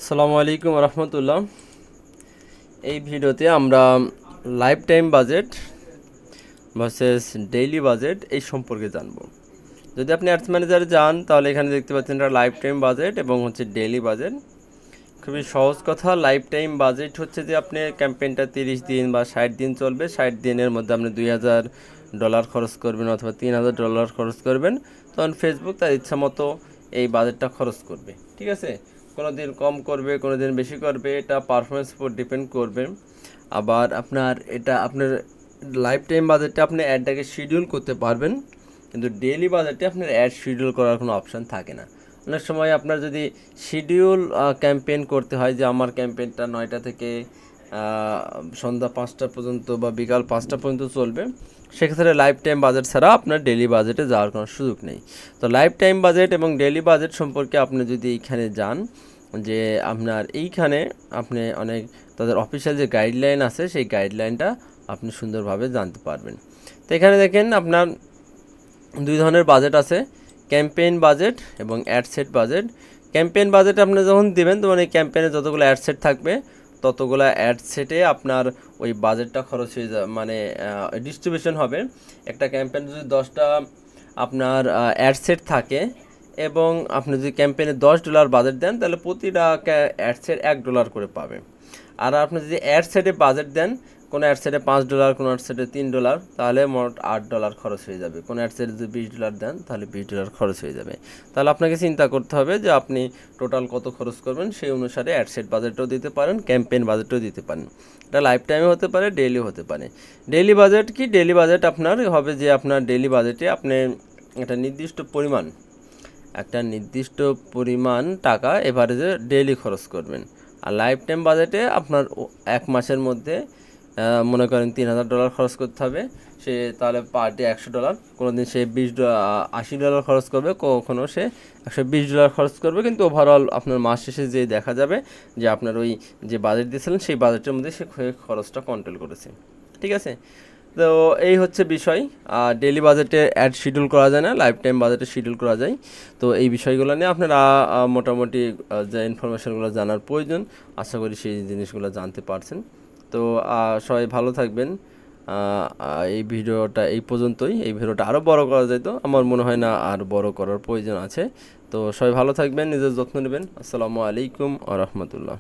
আসসালামু আলাইকুম রহমতুল্লাহ। এই ভিডিওতে আমরা life time budget versus daily budget এই সম্পর্কে জানব। যদি আপনি অ্যাডস ম্যানেজারে যান তাহলে এখানে দেখতে পাচ্ছেন এটা লাইফ টাইম বাজেট এবং হচ্ছে ডেইলি বাজেট। খুবই সহজ কথা, লাইফ টাইম বাজেট হচ্ছে যে আপনি ক্যাম্পেইনটা 30 দিন বা 60 দিন চলবে, 60 দিনের মধ্যে আপনি $2000 খরচ করবেন অথবা $3000 খরচ করবেন, তখন ফেসবুক তার ইচ্ছা মতো এই বাজেটটা খরচ করবে। ঠিক আছে, কোনো দিন কম করবে, কোনো দিন বেশি করবে, এটা পারফরমেন্স উপর ডিপেন্ড করবে। আবার আপনার লাইফ টাইম বাজেটে আপনি অ্যাডটাকে শিডিউল করতে পারবেন, কিন্তু ডেইলি বাজেটে আপনার অ্যাড শিডিউল করার কোনো অপশান থাকে না। অনেক সময় আপনার যদি শিডিউল ক্যাম্পেইন করতে হয়, যে আমার ক্যাম্পেইনটা 9টা থেকে সন্ধ্যা 5টা পর্যন্ত বা বিকাল 5টা পর্যন্ত চলবে, সেক্ষেত্রে লাইফ টাইম বাজেট ছাড়া আপনার ডেইলি বাজেটে যাওয়ার কোনো সুযোগ নেই। তো লাইফ টাইম বাজেট এবং ডেইলি বাজেট সম্পর্কে আপনি যদি এইখানে যান, যে আপনার এইখানে আপনি অনেক তাদের অফিসিয়াল যে গাইডলাইন আছে সেই গাইডলাইনটা আপনি সুন্দরভাবে জানতে পারবেন। তো এখানে দেখেন আপনার দুই ধরনের বাজেট আছে, ক্যাম্পেইন বাজেট এবং অ্যাডসেট বাজেট। ক্যাম্পেইন বাজেট আপনি যখন দেবেন তখন এই ক্যাম্পেইনে যতগুলো অ্যাডসেট থাকবে ততগুলো অ্যাডসেটে আপনার ওই বাজেটটা খরচ হয়ে যাবে, মানে ডিস্ট্রিবিউশন হবে। একটা ক্যাম্পেইনে যদি 10টা আপনার অ্যাডসেট থাকে এবং আপনি যদি ক্যাম্পেইনে $10 বাজেট দেন তাহলে প্রতিটা অ্যাডসেট $1 করে পাবে। আর আপনি যদি অ্যাডসেটে বাজেট দেন, কোনো অ্যাডসেটে $5, কোনো অ্যাডসেটে $3, তাহলে মোট $8 খরচ হয়ে যাবে। কোনো অ্যাডসেটে যদি $20 দেন তাহলে $20 খরচ হয়ে যাবে। তাহলে আপনাকে চিন্তা করতে হবে যে আপনি টোটাল কত খরচ করবেন, সেই অনুসারে অ্যাডসেট বাজেটও দিতে পারেন, ক্যাম্পেইন বাজেটও দিতে পারেন। এটা লাইফ টাইমে হতে পারে, ডেইলি হতে পারে। ডেইলি বাজেট কি? ডেইলি বাজেট আপনার হবে যে আপনার ডেইলি বাজেটে আপনি একটা নির্দিষ্ট পরিমাণ টাকা এভারেজে ডেইলি খরচ করবেন। আর লাইফ টাইম বাজেটে আপনার এক মাসের মধ্যে মনে করেন $3000 খরচ করতে হবে, সে তাহলে পার ডে $100। কোনো দিন সে $80 খরচ করবে, কখনো সে $120 খরচ করবে, কিন্তু ওভারঅল আপনার মাস শেষে যে দেখা যাবে যে আপনার ওই যে বাজেট দিয়েছিলেন সেই বাজেটের মধ্যে সে খরচটা কন্ট্রোল করেছে। ঠিক আছে, তো এই হচ্ছে বিষয়। ডেইলি বাজেটে অ্যাড শিডিউল করা যায় না, লাইফ টাইম বাজেটে শিডিউল করা যায়। তো এই বিষয়গুলো নিয়ে আপনারা মোটামুটি যে ইনফরমেশনগুলো জানার প্রয়োজন, আশা করি সেই জিনিসগুলো জানতে পারছেন। তো সবাই ভালো থাকবেন। এই ভিডিওটা এই পর্যন্তই। এই ভিডিওটা আরও বড় করা যেত, আমার মনে হয় না আর বড় করার প্রয়োজন আছে। তো সবাই ভালো থাকবেন, নিজের যত্ন নেবেন। আসসালামু আলাইকুম আ রহমতুল্লাহ।